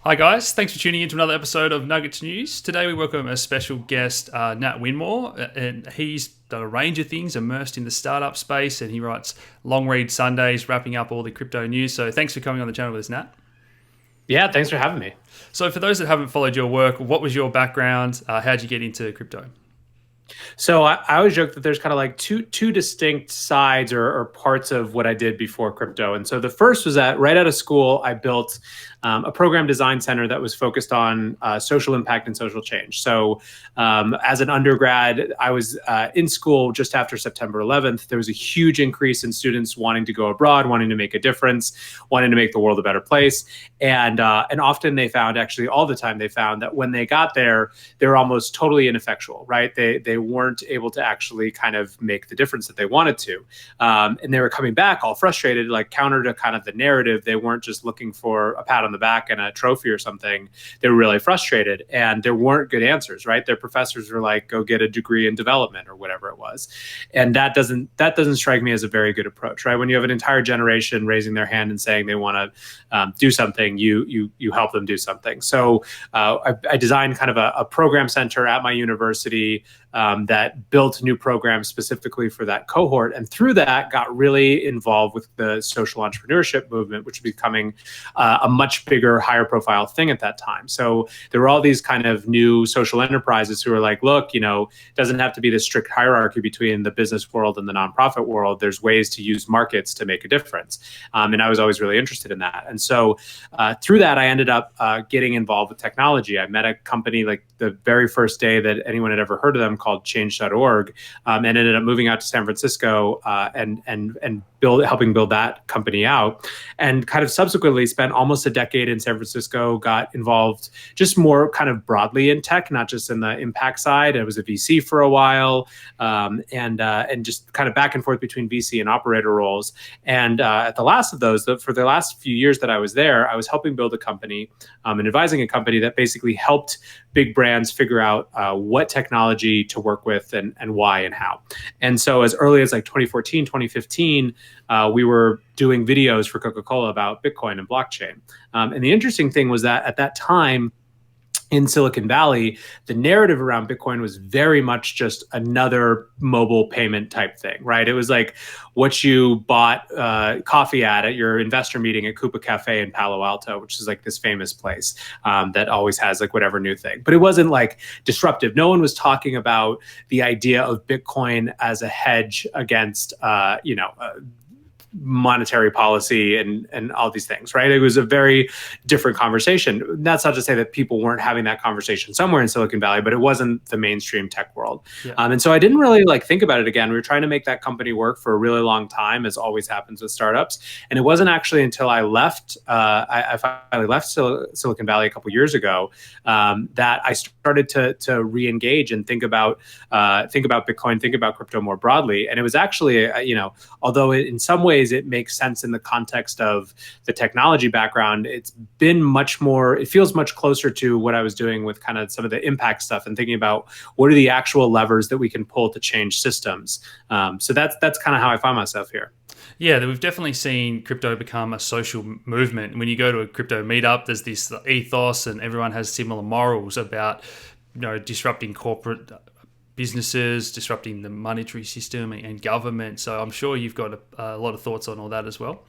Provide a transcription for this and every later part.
Hi, guys. Thanks for tuning in to another episode of Nuggets News. Today, we welcome a special guest, Nat Winmore, and he's done a range of things immersed in the startup space, and he writes long read Sundays, wrapping up all the crypto news. So, thanks for coming on the channel with us, Nat. Yeah, thanks for having me. So, for those that haven't followed your work, what was your background? How'd you get into crypto? So I always joke that there's kind of like two distinct sides or parts of what I did before crypto. And so the first was that right out of school, I built a program design center that was focused on social impact and social change. So as an undergrad, I was in school just after September 11th. There was a huge increase in students wanting to go abroad, wanting to make a difference, wanting to make the world a better place. And often they found, actually all the time, they found that when they got there, they were almost totally ineffectual, right? They weren't able to actually kind of make the difference that they wanted to. And they were coming back all frustrated, like counter to kind of the narrative. They weren't just looking for a pat on the back and a trophy or something. They were really frustrated, and there weren't good answers, right? Their professors were like, go get a degree in development or whatever it was. And that doesn't strike me as a very good approach, right? When you have an entire generation raising their hand and saying they want to do something, you help them do something. So I designed kind of a program center at my university that built new programs specifically for that cohort. And through that, got really involved with the social entrepreneurship movement, which was becoming a much bigger, higher profile thing at that time. So there were all these kind of new social enterprises who were like, look, it doesn't have to be this strict hierarchy between the business world and the nonprofit world. There's ways to use markets to make a difference. And I was always really interested in that. And so through that, I ended up getting involved with technology. I met a company like the very first day that anyone had ever heard of them called Change.org, and ended up moving out to San Francisco and helping build that company out. And kind of subsequently spent almost a decade in San Francisco, got involved just more kind of broadly in tech, not just in the impact side. I was a VC for a while, and just kind of back and forth between VC and operator roles. And at the last of those, for the last few years that I was there, I was helping build a company and advising a company that basically helped big brands figure out what technology to work with and why and how. And so as early as like 2014, 2015, we were doing videos for Coca-Cola about Bitcoin and blockchain. And the interesting thing was that at that time, in Silicon Valley, the narrative around Bitcoin was very much just another mobile payment type thing, right? It was like what you bought coffee at your investor meeting at Coupa Cafe in Palo Alto, which is like this famous place that always has like whatever new thing. But it wasn't like disruptive. No one was talking about the idea of Bitcoin as a hedge against, monetary policy and all these things, right? It was a very different conversation. That's not to say that people weren't having that conversation somewhere in Silicon Valley, but it wasn't the mainstream tech world. Yeah. And so I didn't really like think about it again. We were trying to make that company work for a really long time, as always happens with startups. And it wasn't actually until I left, I finally left Silicon Valley a couple years ago, that I started to re-engage and think about Bitcoin, think about crypto more broadly. And it was actually, although in some ways it makes sense in the context of the technology background, it feels much closer to what I was doing with kind of some of the impact stuff and thinking about what are the actual levers that we can pull to change systems. So that's kind of how I find myself here. Yeah, we've definitely seen crypto become a social movement. When you go to a crypto meetup, there's this ethos, and everyone has similar morals about disrupting corporate businesses, disrupting the monetary system and government. So I'm sure you've got a lot of thoughts on all that as well.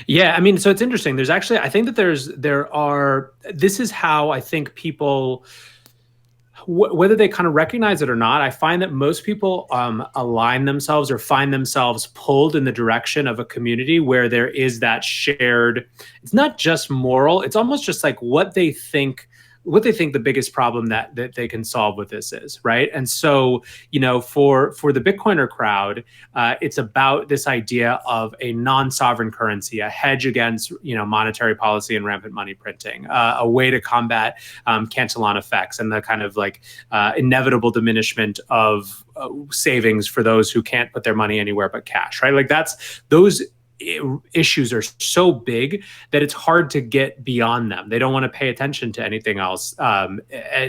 Yeah, I mean, so it's interesting. There's actually, I think that this is how I think people, whether they kind of recognize it or not, I find that most people align themselves or find themselves pulled in the direction of a community where there is that shared, it's not just moral, it's almost just like what they think the biggest problem that they can solve with this is, right? And so, for the Bitcoiner crowd, it's about this idea of a non-sovereign currency, a hedge against, monetary policy and rampant money printing, a way to combat Cantillon effects and the kind of like inevitable diminishment of savings for those who can't put their money anywhere but cash, right? Like those issues are so big that it's hard to get beyond them. They don't want to pay attention to anything else,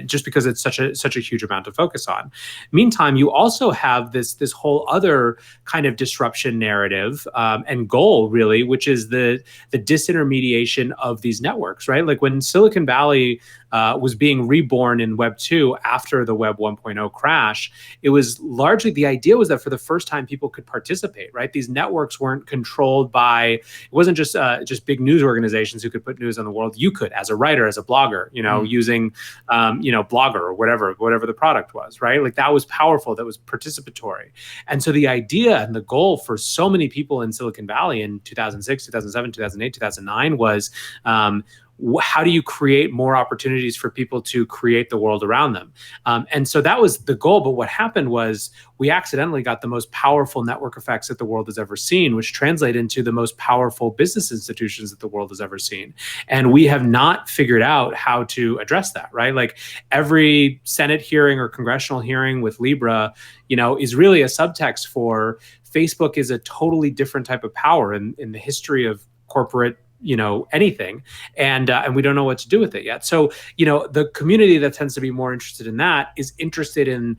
just because it's such a huge amount to focus on. Meantime, you also have this whole other kind of disruption narrative, and goal, really, which is the disintermediation of these networks, right? Like when Silicon Valley was being reborn in Web 2 after the Web 1.0 crash, it was largely, the idea was that for the first time people could participate, right? These networks weren't controlled by, it wasn't just big news organizations who could put news on the world. You could, as a writer, as a blogger, using Blogger or whatever the product was, right? Like that was powerful, that was participatory. And so the idea and the goal for so many people in Silicon Valley in 2006, 2007, 2008, 2009 was, how do you create more opportunities for people to create the world around them? And so that was the goal. But what happened was we accidentally got the most powerful network effects that the world has ever seen, which translate into the most powerful business institutions that the world has ever seen. And we have not figured out how to address that, right? Like every Senate hearing or congressional hearing with Libra, is really a subtext for Facebook is a totally different type of power in the history of corporate anything, and we don't know what to do with it yet. So the community that tends to be more interested in that is interested in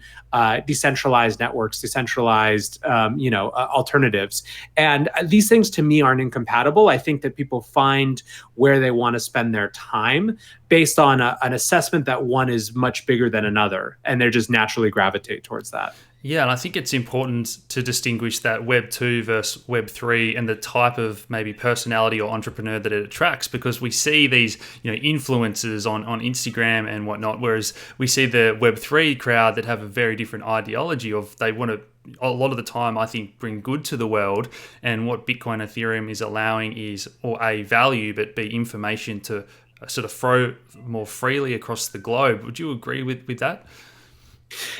decentralized networks, decentralized alternatives, and these things to me aren't incompatible. I think that people find where they want to spend their time based on an assessment that one is much bigger than another, and they just naturally gravitate towards that. Yeah, and I think it's important to distinguish that Web 2 versus Web 3 and the type of maybe personality or entrepreneur that it attracts, because we see these influencers on Instagram and whatnot, whereas we see the Web 3 crowd that have a very different ideology of they want to, a lot of the time, I think, bring good to the world. And what Bitcoin, Ethereum is allowing is, or A, value, but B, information to sort of throw more freely across the globe. Would you agree with that?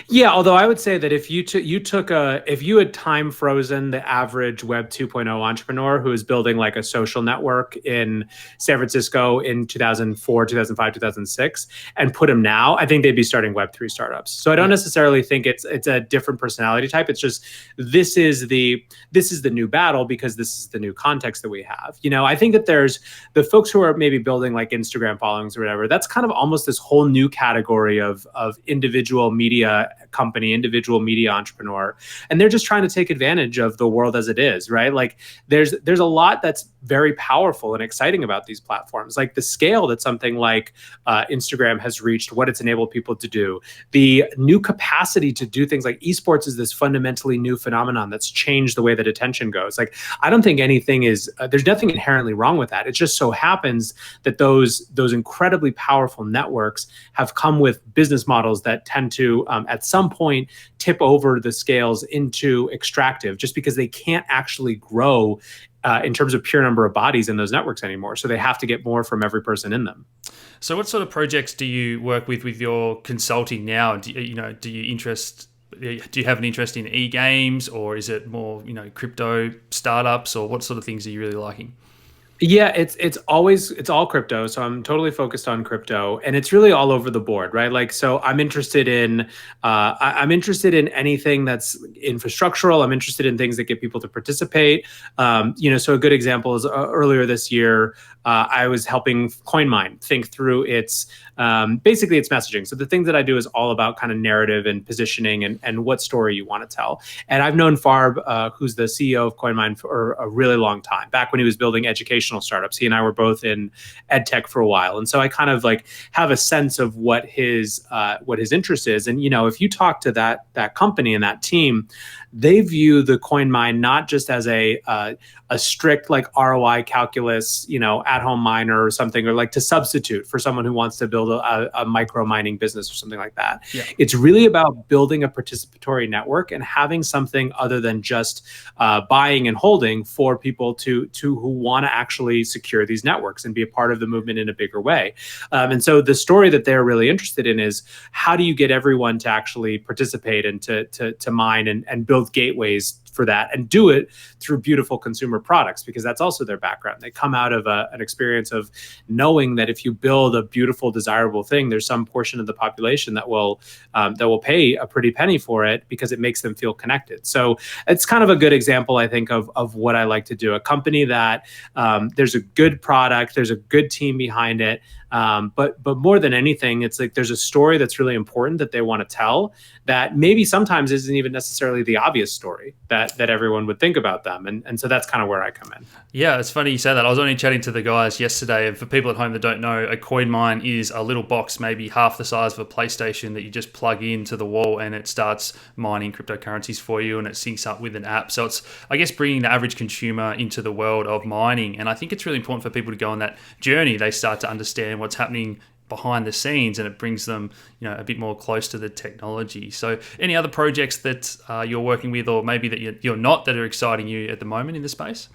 Yeah, although I would say that if you had time frozen the average Web 2.0 entrepreneur who is building like a social network in San Francisco in 2004, 2005, 2006, and put them now, I think they'd be starting Web 3 startups. So I don't necessarily think it's a different personality type. It's just this is the new battle because this is the new context that we have. I think that there's the folks who are maybe building like Instagram followings or whatever. That's kind of almost this whole new category of individual media company, individual media entrepreneur, and they're just trying to take advantage of the world as it is, right? Like there's a lot that's very powerful and exciting about these platforms, like the scale that something like Instagram has reached, what it's enabled people to do, the new capacity to do things like esports is this fundamentally new phenomenon that's changed the way that attention goes. Like I don't think anything is there's nothing inherently wrong with that. It just so happens that those incredibly powerful networks have come with business models that tend to at some point tip over the scales into extractive, just because they can't actually grow in terms of pure number of bodies in those networks anymore. So they have to get more from every person in them. So what sort of projects do you work with your consulting now? Do you have an interest in e-games, or is it more, crypto startups, or what sort of things are you really liking? Yeah, it's all crypto. So I'm totally focused on crypto, and it's really all over the board, right? Like, so I'm interested in anything that's infrastructural. I'm interested in things that get people to participate. So a good example is earlier this year, I was helping CoinMine think through its basically its messaging. So the thing that I do is all about kind of narrative and positioning and what story you want to tell. And I've known Farb, who's the CEO of CoinMine, for a really long time, back when he was building educational startups. He and I were both in ed tech for a while. And so I kind of like have a sense of what his interest is. And, if you talk to that company and that team, they view the CoinMine not just as a strict like ROI calculus, at home miner or something, or like to substitute for someone who wants to build a micro mining business or something like that. Yeah. It's really about building a participatory network and having something other than just buying and holding for people who want to actually secure these networks and be a part of the movement in a bigger way. And so the story that they're really interested in is how do you get everyone to actually participate and to mine and build gateways for that and do it through beautiful consumer products, because that's also their background. They come out of an experience of knowing that if you build a beautiful, desirable thing, there's some portion of the population that will pay a pretty penny for it because it makes them feel connected. So it's kind of a good example, I think, of what I like to do. A company that there's a good product, there's a good team behind it, but more than anything, it's like there's a story that's really important that they want to tell that maybe sometimes isn't even necessarily the obvious story that everyone would think about them. And so that's kind of where I come in. Yeah, it's funny you say that. I was only chatting to the guys yesterday, and for people at home that don't know, a coin mine is a little box, maybe half the size of a PlayStation, that you just plug into the wall and it starts mining cryptocurrencies for you, and it syncs up with an app. So it's, I guess, bringing the average consumer into the world of mining. And I think it's really important for people to go on that journey. They start to understand what's happening behind the scenes, and it brings them, a bit more close to the technology. So any other projects that you're working with, or maybe that you're not, that are exciting you at the moment in the space?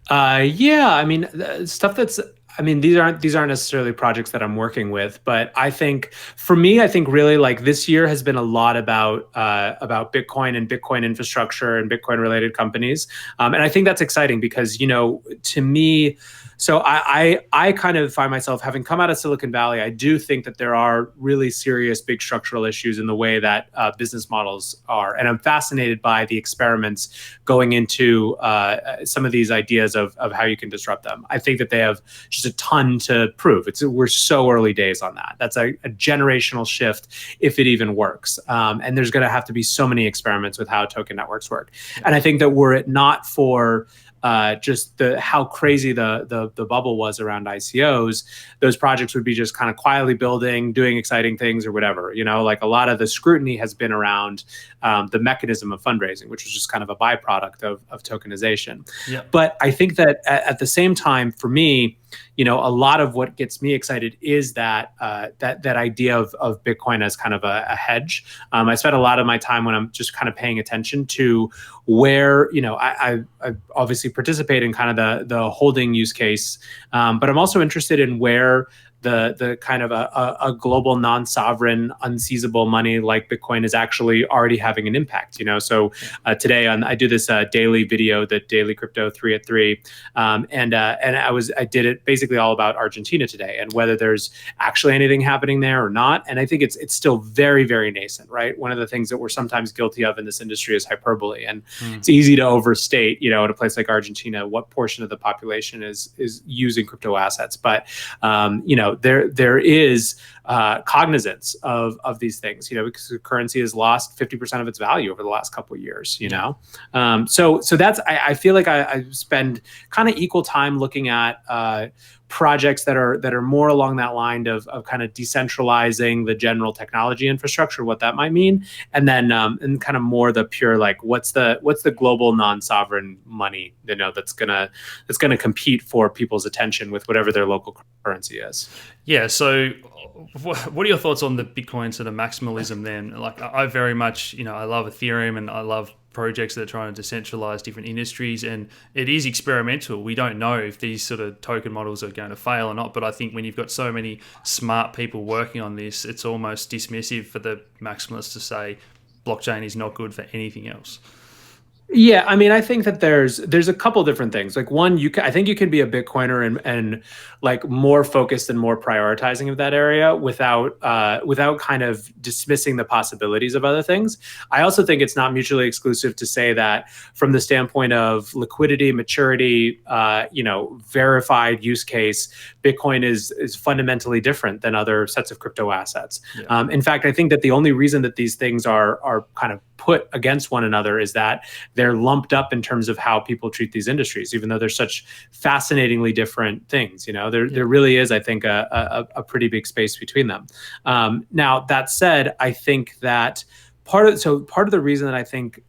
Yeah, I mean, stuff that's, I mean, these aren't necessarily projects that I'm working with, but I think for me, I think really like this year has been a lot about Bitcoin and Bitcoin infrastructure and Bitcoin related companies, and I think that's exciting because to me. So I kind of find myself, having come out of Silicon Valley, I do think that there are really serious big structural issues in the way that business models are. And I'm fascinated by the experiments going into some of these ideas of how you can disrupt them. I think that they have just a ton to prove. We're so early days on that. That's a generational shift, if it even works. And there's going to have to be so many experiments with how token networks work. And I think that were it not for just how crazy the bubble was around ICOs, those projects would be just kind of quietly building, doing exciting things or whatever. Like a lot of the scrutiny has been around the mechanism of fundraising, which was just kind of a byproduct of tokenization. Yeah. But I think that at the same time, for me, a lot of what gets me excited is that idea of Bitcoin as kind of a hedge. I spend a lot of my time when I'm just kind of paying attention to where, I obviously participate in kind of the holding use case, but I'm also interested in where the kind of a global non-sovereign unseizable money like Bitcoin is actually already having an impact. So today I do this daily video, the Daily Crypto 3 at 3, and I did it basically all about Argentina today and whether there's actually anything happening there or not. And I think it's still very, very nascent, right? One of the things that we're sometimes guilty of in this industry is hyperbole, and it's easy to overstate, in a place like Argentina, what portion of the population is using crypto assets, but there is cognizance of these things, because the currency has lost 50% of its value over the last couple of years, So that's, I feel like I spend kind of equal time looking at projects that are more along that line of kind of decentralizing the general technology infrastructure, what that might mean, and then and kind of more the pure, like what's the global non-sovereign money that's gonna compete for people's attention with whatever their local currency is. Yeah. So what are your thoughts on the Bitcoin sort of maximalism then? Like I very much, I love Ethereum and I love projects that are trying to decentralize different industries, and it is experimental. We don't know if these sort of token models are going to fail or not, but I think when you've got so many smart people working on this, it's almost dismissive for the maximalists to say blockchain is not good for anything else. Yeah, I mean, I think that there's a couple different things. Like one, I think you can be a Bitcoiner and like more focused and more prioritizing of that area without kind of dismissing the possibilities of other things. I also think it's not mutually exclusive to say that from the standpoint of liquidity, maturity, verified use case, Bitcoin is fundamentally different than other sets of crypto assets. Yeah. In fact, I think that the only reason that these things are kind of put against one another is that they're lumped up in terms of how people treat these industries, even though they're such fascinatingly different things. There really is, I think, a pretty big space between them. Now, that said, I think that part of the reason that I think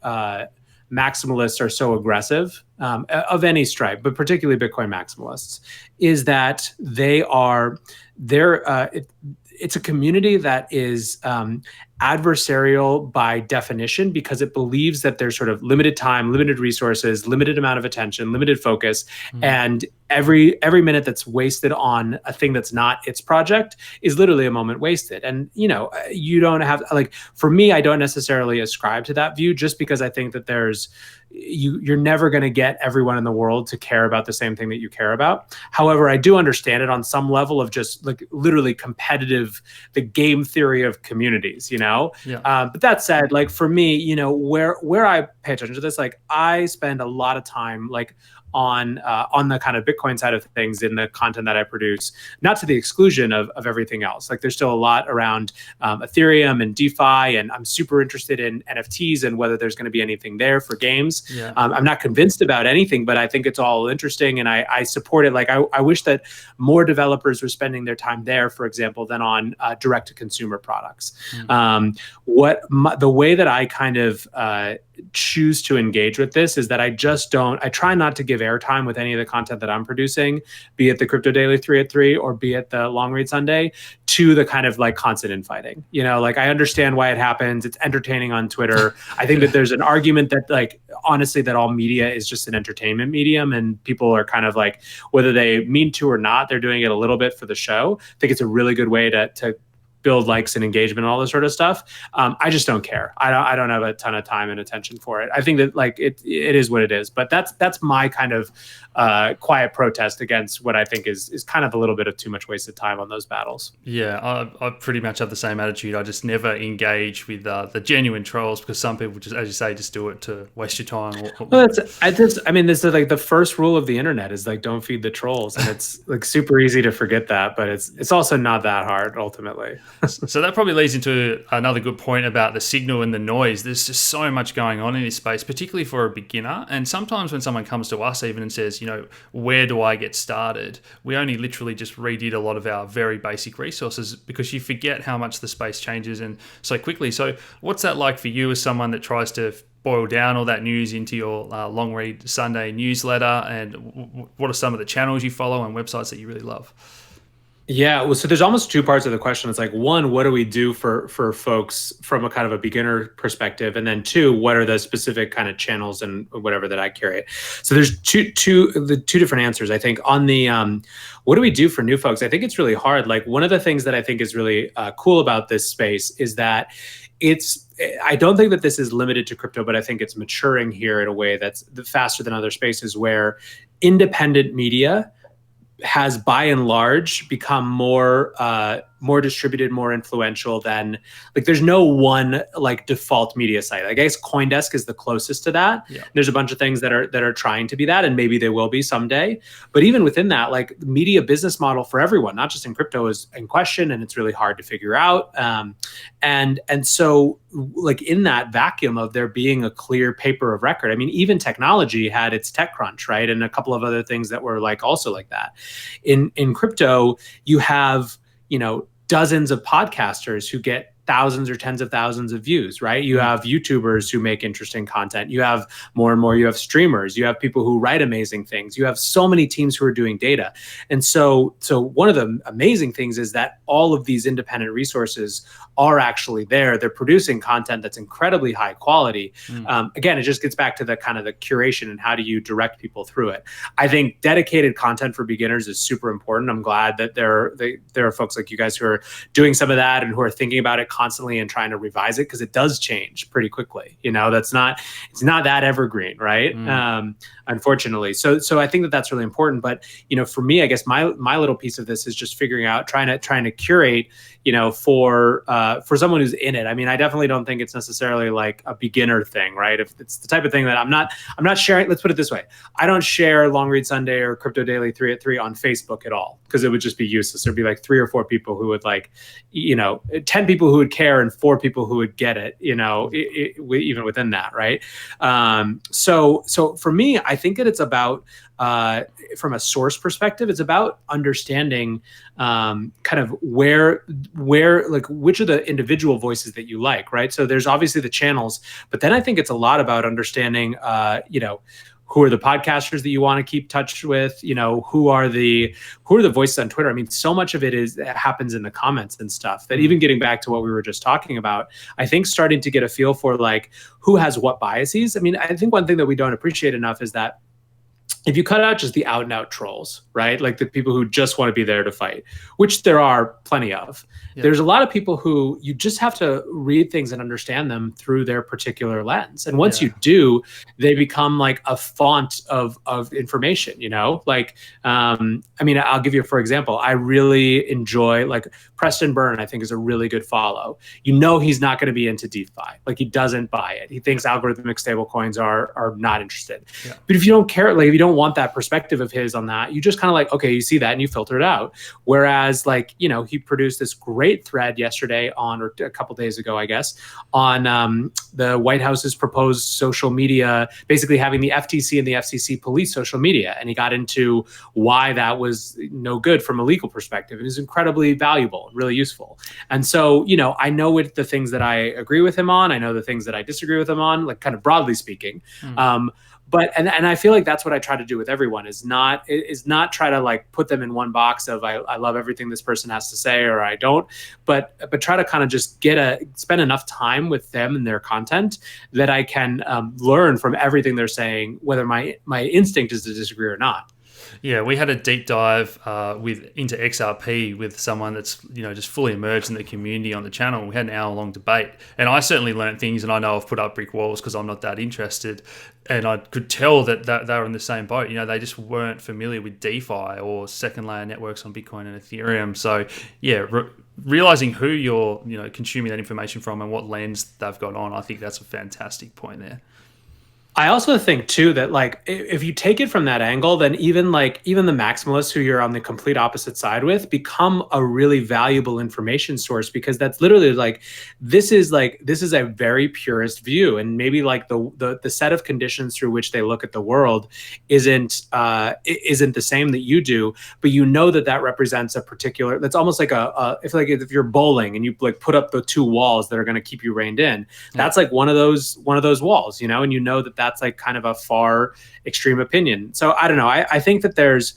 maximalists are so aggressive of any stripe, but particularly Bitcoin maximalists, is that it's a community that is adversarial by definition because it believes that there's sort of limited time, limited resources, limited amount of attention, limited focus, and every minute that's wasted on a thing that's not its project is literally a moment wasted. And you don't have, like, for me, I don't necessarily ascribe to that view, just because I think that you're never going to get everyone in the world to care about the same thing that you care about. However, I do understand it on some level of just like literally competitive, the game theory of communities, but that said, like for me, where I pay attention to this, like I spend a lot of time like on the kind of Bitcoin side of things in the content that I produce, not to the exclusion of everything else. Like there's still a lot around Ethereum and DeFi, and I'm super interested in NFTs and whether there's going to be anything there for games. Yeah. I'm not convinced about anything, but I think it's all interesting, and I support it. Like I wish that more developers were spending their time there, for example, than on direct-to-consumer products. The way that I kind of choose to engage with this is that I try not to give airtime with any of the content that I'm producing, be it the Crypto Daily 3 at 3 or be it the Long Read Sunday, to the kind of like constant infighting. Like I understand why it happens. It's entertaining on Twitter. I think that there's an argument that, like, honestly, that all media is just an entertainment medium, and people are kind of like, whether they mean to or not, they're doing it a little bit for the show. I think it's a really good way to build likes and engagement and all this sort of stuff. I just don't care. I don't have a ton of time and attention for it. I think that like it is what it is, but that's my kind of quiet protest against what I think is kind of a little bit of too much wasted time on those battles. Yeah, I pretty much have the same attitude. I just never engage with the genuine trolls, because some people just, as you say, just do it to waste your time. Well, this is like the first rule of the internet is like, don't feed the trolls, and it's like super easy to forget that, but it's also not that hard ultimately. So that probably leads into another good point about the signal and the noise. There's just so much going on in this space, particularly for a beginner. And sometimes when someone comes to us even and says, where do I get started? We only literally just redid a lot of our very basic resources, because you forget how much the space changes and so quickly. So what's that like for you as someone that tries to boil down all that news into your Long Read Sunday newsletter? And what are some of the channels you follow and websites that you really love? Yeah, well, so there's almost two parts of the question. It's like, one, what do we do for folks from a kind of a beginner perspective? And then two, what are the specific kind of channels and whatever that I curate? So there's two different answers. I think on the what do we do for new folks? I think it's really hard. Like one of the things that I think is really cool about this space is that I don't think that this is limited to crypto, but I think it's maturing here in a way that's faster than other spaces, where independent media has by and large become more distributed, more influential than, like, there's no one like default media site. I guess CoinDesk is the closest to that. Yeah. There's a bunch of things that are trying to be that, and maybe they will be someday. But even within that, like, the media business model for everyone, not just in crypto, is in question, and it's really hard to figure out. And so, like, in that vacuum of there being a clear paper of record, I mean, even technology had its TechCrunch, right, and a couple of other things that were like also like that. In crypto, you have dozens of podcasters who get thousands or tens of thousands of views, right? You have YouTubers who make interesting content. You have more and more, you have streamers, you have people who write amazing things. You have so many teams who are doing data. And so one of the amazing things is that all of these independent resources are actually there. They're producing content that's incredibly high quality. Again, it just gets back to the kind of the curation and how do you direct people through it. I think dedicated content for beginners is super important. I'm glad that there are folks like you guys who are doing some of that and who are thinking about it constantly and trying to revise it, because it does change pretty quickly. It's not that evergreen, right? Unfortunately. So I think that that's really important. But for me, I guess my little piece of this is just figuring out, trying to curate, for someone who's in it. I mean, I definitely don't think it's necessarily like a beginner thing, right? If it's the type of thing that I'm not sharing. Let's put it this way: I don't share Long Read Sunday or Crypto Daily 3 at 3 on Facebook at all, because it would just be useless. There'd be like 3 or 4 people who would 10 people who would care and 4 people who would get it, even within that, right? So for me, I think that it's about, from a source perspective, it's about understanding kind of where like which of the individual voices that you like, right? So there's obviously the channels, but then I think it's a lot about understanding, who are the podcasters that you want to keep touch with, who are the voices on Twitter. I mean, so much of it happens in the comments and stuff, that even getting back to what we were just talking about, I think starting to get a feel for like who has what biases. I mean, I think one thing that we don't appreciate enough is that if you cut out just the out and out trolls, right? Like the people who just want to be there to fight, which there are plenty of. Yeah. There's a lot of people who you just have to read things and understand them through their particular lens. And once you do, they become like a font of information, like, I mean, I'll give you, for example, I really enjoy like Preston Byrne, I think is a really good follow. He's not going to be into DeFi. Like he doesn't buy it. He thinks algorithmic stablecoins are not interested. Yeah. But if you don't care, like if you don't want that perspective of his on that, you just kind of like, okay, you see that and you filter it out. Whereas like, he produced this great thread yesterday or a couple days ago, I guess, on the White House's proposed social media, basically having the FTC and the FCC police social media. And he got into why that was no good from a legal perspective. It is incredibly valuable and really useful. And so, I know the things that I agree with him on. I know the things that I disagree with him on, like kind of broadly speaking. But I feel like that's what I try to do with everyone is not try to like put them in one box of I love everything this person has to say or I don't, but try to kind of just spend enough time with them and their content that I can learn from everything they're saying, whether my instinct is to disagree or not. Yeah, we had a deep dive into XRP with someone that's just fully immersed in the community on the channel. We had an hour-long debate, and I certainly learned things. And I know I've put up brick walls because I'm not that interested, and I could tell that they were in the same boat. They just weren't familiar with DeFi or second-layer networks on Bitcoin and Ethereum. So yeah, realizing who you're consuming that information from and what lens they've got on, I think that's a fantastic point there. I also think too that like if you take it from that angle, then even the maximalists who you're on the complete opposite side with become a really valuable information source, because that's literally like this is a very purist view, and maybe like the set of conditions through which they look at the world isn't the same that you do, but that represents a particular, that's almost like if you're bowling and you like put up the two walls that are going to keep you reined in, that's like one of those walls, and that's like kind of a far extreme opinion. So I don't know. I think that there's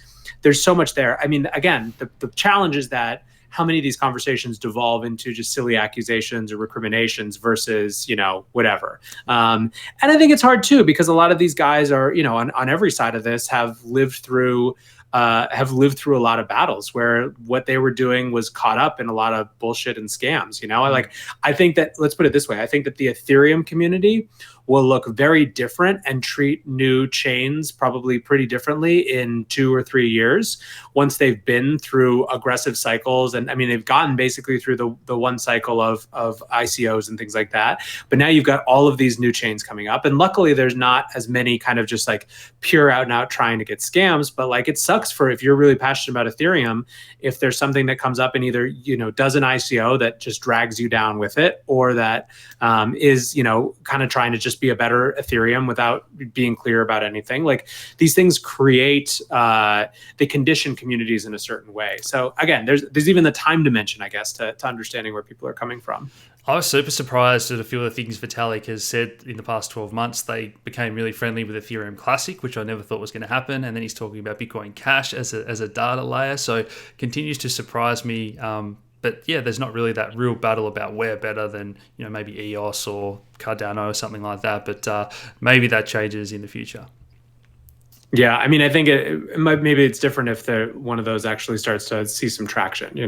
so much there. I mean, again, the challenge is that how many of these conversations devolve into just silly accusations or recriminations versus, whatever. And I think it's hard too, because a lot of these guys are, on every side of this have lived through a lot of battles where what they were doing was caught up in a lot of bullshit and scams. I think that, let's put it this way. I think that the Ethereum community will look very different and treat new chains probably pretty differently in 2 or 3 years once they've been through aggressive cycles. And I mean, they've gotten basically through the one cycle of ICOs and things like that. But now you've got all of these new chains coming up. And luckily there's not as many kind of just like pure out and out trying to get scams. But like it sucks if you're really passionate about Ethereum, if there's something that comes up and either, does an ICO that just drags you down with it, or that is, kind of trying to just be a better Ethereum without being clear about anything. Like these things create, they condition communities in a certain way. So again, there's even the time dimension, I guess, to understanding where people are coming from. I was super surprised at a few of the things Vitalik has said in the past 12 months. They became really friendly with Ethereum Classic, which I never thought was going to happen. And then he's talking about Bitcoin Cash as a data layer. So continues to surprise me. But yeah, there's not really that real battle about where better than, maybe EOS or Cardano or something like that. But maybe that changes in the future. Yeah, I mean, I think maybe it's different if one of those actually starts to see some traction,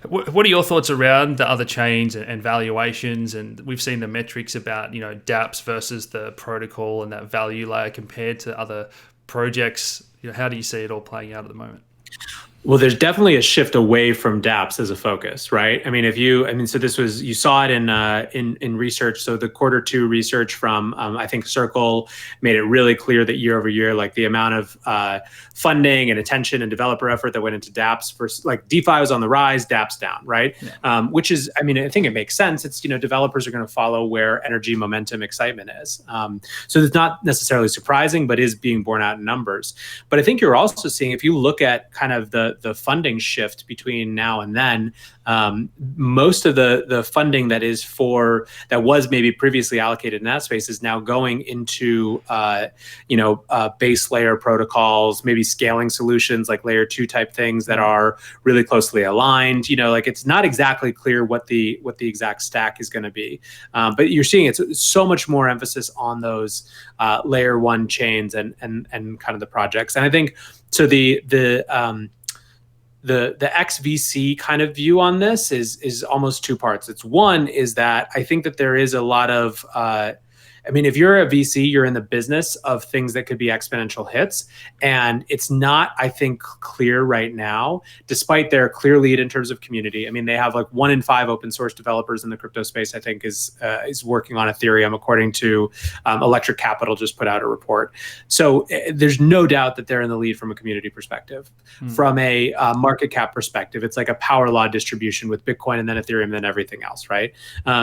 What are your thoughts around the other chains and valuations? And we've seen the metrics about, dApps versus the protocol and that value layer compared to other projects. How do you see it all playing out at the moment? Well, there's definitely a shift away from dApps as a focus, right? I mean, so this was, you saw it in research. So the Q2 research from, I think Circle made it really clear that year over year, like the amount of funding and attention and developer effort that went into dApps versus like DeFi was on the rise, dApps down, right? Yeah. Which is, I mean, I think it makes sense. It's, developers are going to follow where energy, momentum, excitement is. So it's not necessarily surprising, but is being borne out in numbers. But I think you're also seeing, if you look at kind of the the funding shift between now and then, most of the funding that was maybe previously allocated in that space is now going into base layer protocols, maybe scaling solutions like layer 2 type things that are really closely aligned. Like it's not exactly clear what the exact stack is going to be, but you're seeing it's so much more emphasis on those layer 1 chains and kind of the projects. And I think so the XVC kind of view on this is almost two parts. It's one is that I think that there is a lot of if you're a VC, you're in the business of things that could be exponential hits. And it's not, I think, clear right now, despite their clear lead in terms of community. They have like 1 in 5 open source developers in the crypto space, I think, is working on Ethereum, according to Electric Capital just put out a report. So there's no doubt that they're in the lead from a community perspective. From a market cap perspective, it's like a power law distribution with Bitcoin and then Ethereum and then everything else, right?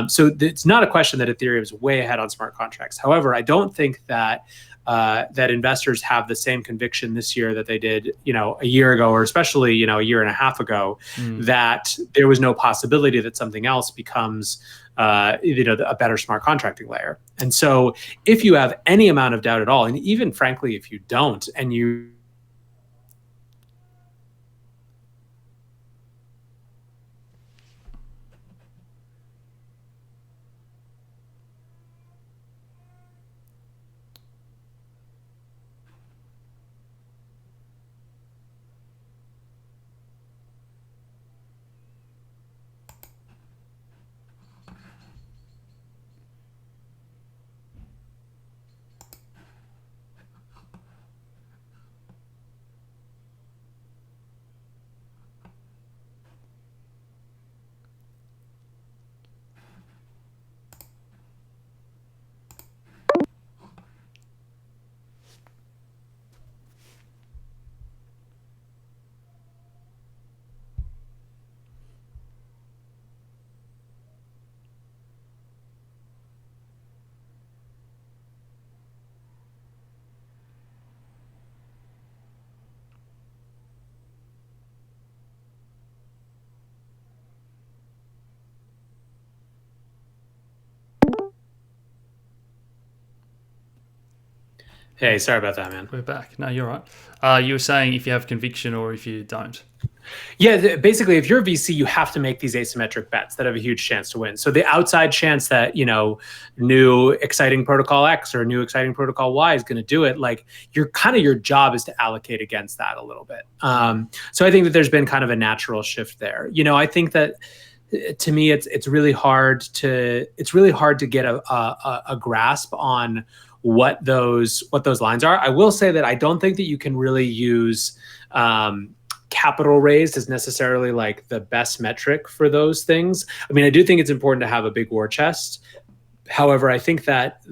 So it's not a question that Ethereum is way ahead on smart contracts. However, I don't think that that investors have the same conviction this year that they did, a year ago, or especially, a year and a half ago, that there was no possibility that something else becomes, a better smart contracting layer. And so if you have any amount of doubt at all, and even frankly, if you don't, and you Hey, sorry about that, man. We're back. No, you're right. You were saying if you have conviction or if you don't. Yeah, basically, if you're a VC, you have to make these asymmetric bets that have a huge chance to win. So the outside chance that, new exciting protocol X or new exciting protocol Y is going to do it, like your job is to allocate against that a little bit. So I think that there's been kind of a natural shift there. I think that to me, it's really hard to get a grasp on what those lines are. I will say that I don't think that you can really use capital raised as necessarily like the best metric for those things. I do think it's important to have a big war chest. However, I think that,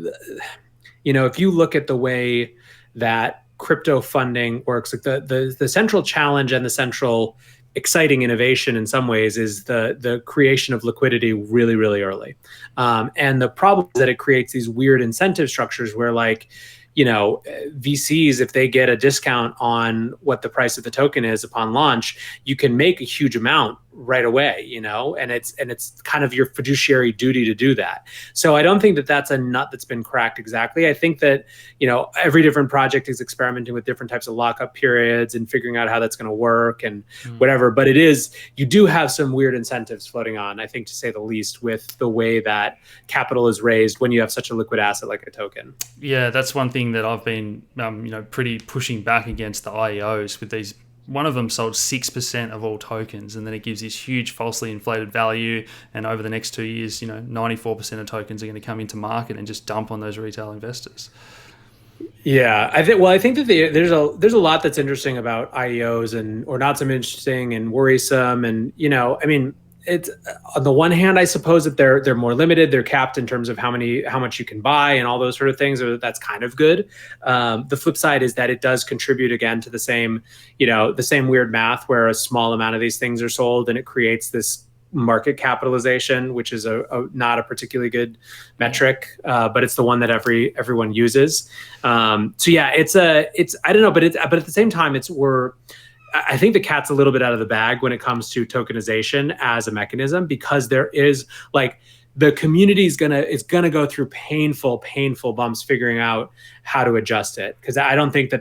if you look at the way that crypto funding works, like the central challenge and the central exciting innovation in some ways is the creation of liquidity really, really early. And the problem is that it creates these weird incentive structures where VCs, if they get a discount on what the price of the token is upon launch, you can make a huge amount right away, and it's kind of your fiduciary duty to do that. So I don't think that that's a nut that's been cracked exactly. I think that, every different project is experimenting with different types of lockup periods and figuring out how that's going to work and whatever. But you do have some weird incentives floating on, I think, to say the least, with the way that capital is raised when you have such a liquid asset like a token. Yeah, that's one thing that I've been, pretty pushing back against the IEOs with these. One of them sold 6% of all tokens, and then it gives this huge falsely inflated value. And over the next 2 years, 94% of tokens are going to come into market and just dump on those retail investors. Yeah, I think that there's a lot that's interesting about IEOs or not so interesting and worrisome. And it's on the one hand, I suppose that they're more limited. They're capped in terms of how much you can buy and all those sort of things. So that's kind of good. The flip side is that it does contribute again to the same weird math where a small amount of these things are sold and it creates this market capitalization, which is not a particularly good metric, but it's the one that everyone uses. So yeah, it's I don't know, but at the same time, I think the cat's a little bit out of the bag when it comes to tokenization as a mechanism, because there is like the community is gonna go through painful bumps figuring out how to adjust it, because I don't think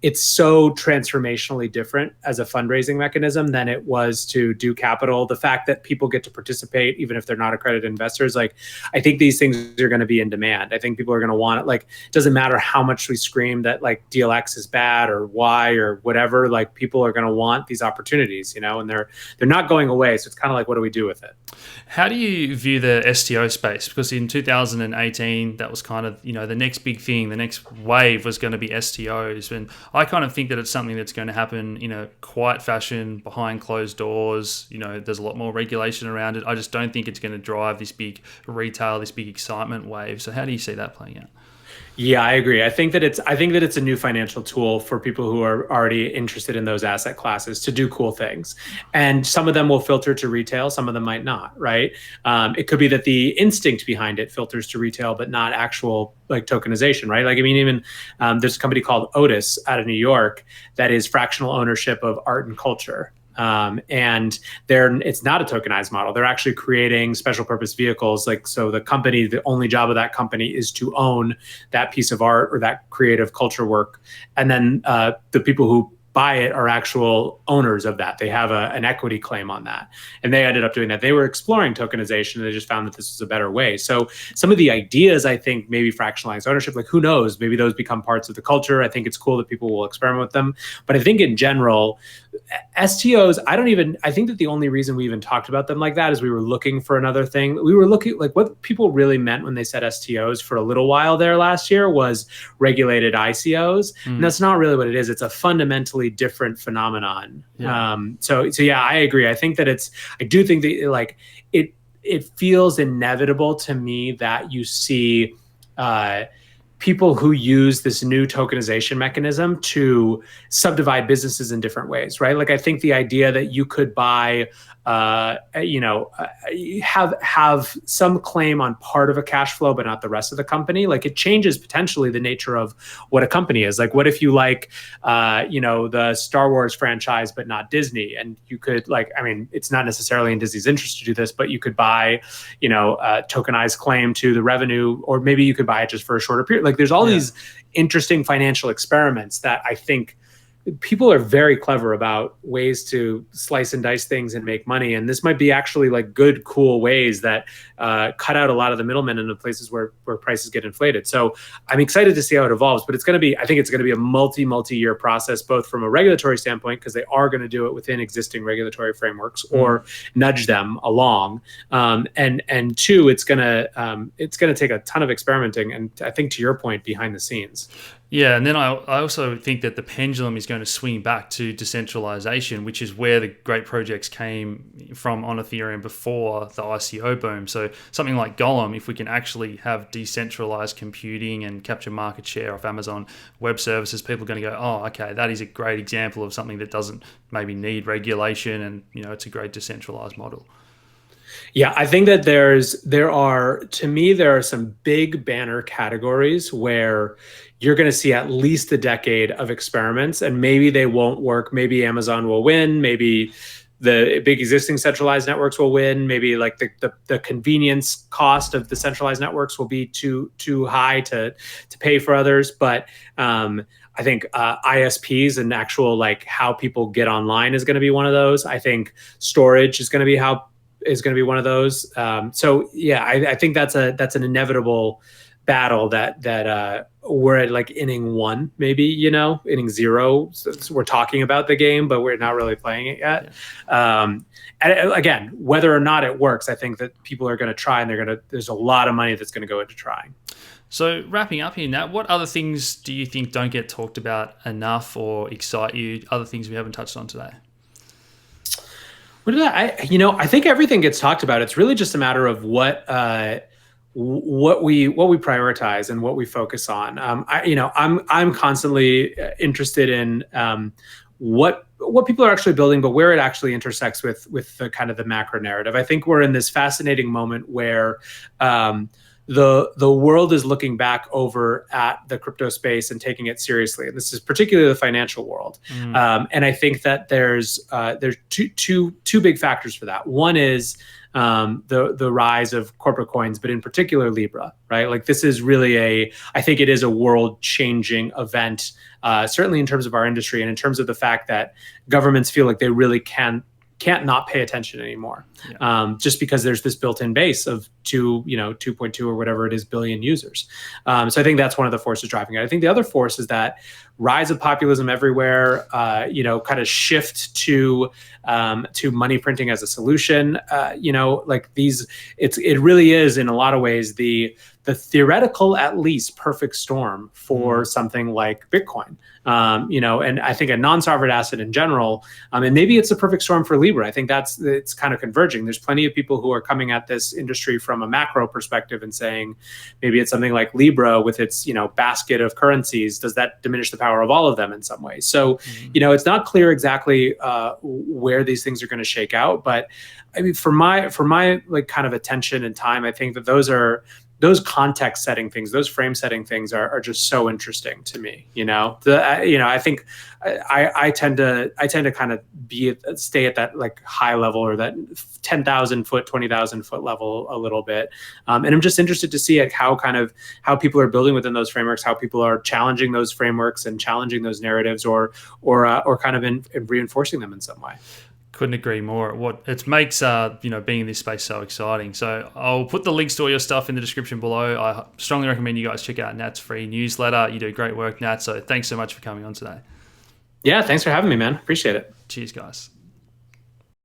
it's so transformationally different as a fundraising mechanism than it was to do capital. The fact that people get to participate, even if they're not accredited investors, like I think these things are going to be in demand. I think people are going to want it. Like, it doesn't matter how much we scream that like deal X is bad or Y or whatever, like people are going to want these opportunities, and they're not going away. So it's kind of like, what do we do with it? How do you view the STO space? Because in 2018, that was kind of, the next big thing, the next wave was going to be STOs. And I kind of think that it's something that's going to happen in a quiet fashion behind closed doors. There's a lot more regulation around it. I just don't think it's going to drive this big retail, this big excitement wave. So how do you see that playing out? Yeah, I agree. I think that it's a new financial tool for people who are already interested in those asset classes to do cool things. And some of them will filter to retail, some of them might not, right? It could be that the instinct behind it filters to retail, but not actual like tokenization, right? Like, I mean, even there's a company called Otis out of New York that is fractional ownership of art and culture. And it's not a tokenized model. They're actually creating special purpose vehicles. Like, so the only job of that company is to own that piece of art or that creative culture work. And then the people who buy it are actual owners of that. They have an equity claim on that. And they ended up doing that. They were exploring tokenization and they just found that this was a better way. So some of the ideas, I think, maybe fractionalized ownership, like who knows, maybe those become parts of the culture. I think it's cool that people will experiment with them. But I think in general, STOs, I think that the only reason we even talked about them like that is we were looking for another thing. We were looking, like what people really meant when they said STOs for a little while there last year was regulated ICOs. And that's not really what it is. It's a fundamentally different phenomenon. Yeah. So yeah, I agree. I do think that like it feels inevitable to me that you see people who use this new tokenization mechanism to subdivide businesses in different ways, right? Like, I think the idea that you could buy, have some claim on part of a cash flow, but not the rest of the company, like it changes potentially the nature of what a company is. Like, what if you like, the Star Wars franchise, but not Disney? And you could it's not necessarily in Disney's interest to do this, but you could buy, a tokenized claim to the revenue, or maybe you could buy it just for a shorter period. Like, there's all these interesting financial experiments that I think people are very clever about ways to slice and dice things and make money. And this might be actually like good, cool ways that cut out a lot of the middlemen in the places where prices get inflated. So I'm excited to see how it evolves, but I think it's going to be a multi-year process, both from a regulatory standpoint, because they are going to do it within existing regulatory frameworks or nudge them along. And two, it's going to take a ton of experimenting. And I think, to your point, behind the scenes. Yeah, and then I also think that the pendulum is going to swing back to decentralization, which is where the great projects came from on Ethereum before the ICO boom. So something like Golem, if we can actually have decentralized computing and capture market share off Amazon Web Services, people are going to go, oh, okay, that is a great example of something that doesn't maybe need regulation, and it's a great decentralized model. Yeah, I think that there are some big banner categories where you're going to see at least a decade of experiments, and maybe they won't work. Maybe Amazon will win. Maybe the big existing centralized networks will win. Maybe like the convenience cost of the centralized networks will be too high to pay for others. But I think ISPs and actual like how people get online is going to be one of those. I think storage is going to be one of those. So yeah, I think that's an inevitable battle that we're at like inning one, maybe, inning zero. So we're talking about the game, but we're not really playing it yet. Yeah. And again, whether or not it works, I think that people are going to try, and there's a lot of money that's going to go into trying. So wrapping up here, Nat, what other things do you think don't get talked about enough or excite you? Other things we haven't touched on today? I think everything gets talked about. It's really just a matter of what we prioritize and what we focus on. I'm constantly interested in what people are actually building, but where it actually intersects with the kind of the macro narrative. I think we're in this fascinating moment where the world is looking back over at the crypto space and taking it seriously. And this is particularly the financial world. And I think that there's two big factors for that. One is the rise of corporate coins, but in particular Libra, right? Like this is really I think it is a world-changing event, certainly in terms of our industry and in terms of the fact that governments feel like they really can't not pay attention anymore, just because there's this built-in base of 2.2 or whatever it is billion users. So I think that's one of the forces driving it. I think the other force is that rise of populism everywhere, kind of shift to money printing as a solution. It really is in a lot of ways the theoretical, at least, perfect storm for something like Bitcoin. And I think a non-sovereign asset in general, and maybe it's a perfect storm for Libra. I think it's kind of converging. There's plenty of people who are coming at this industry from a macro perspective and saying maybe it's something like Libra with its basket of currencies. Does that diminish the power of all of them in some ways? So it's not clear exactly where these things are going to shake out. But I mean, for my like kind of attention and time, I think that those context setting things, those frame setting things are just so interesting to me. I think I tend to kind of stay at that like high level or that 10,000 foot, 20,000 foot level a little bit. And I'm just interested to see how people are building within those frameworks, how people are challenging those frameworks and challenging those narratives or kind of in reinforcing them in some way. Couldn't agree more. What it makes being in this space so exciting. So I'll put the links to all your stuff in the description below. I strongly recommend you guys check out Nat's free newsletter. You do great work, Nat. So thanks so much for coming on today. Yeah, thanks for having me, man. Appreciate it. Cheers, guys.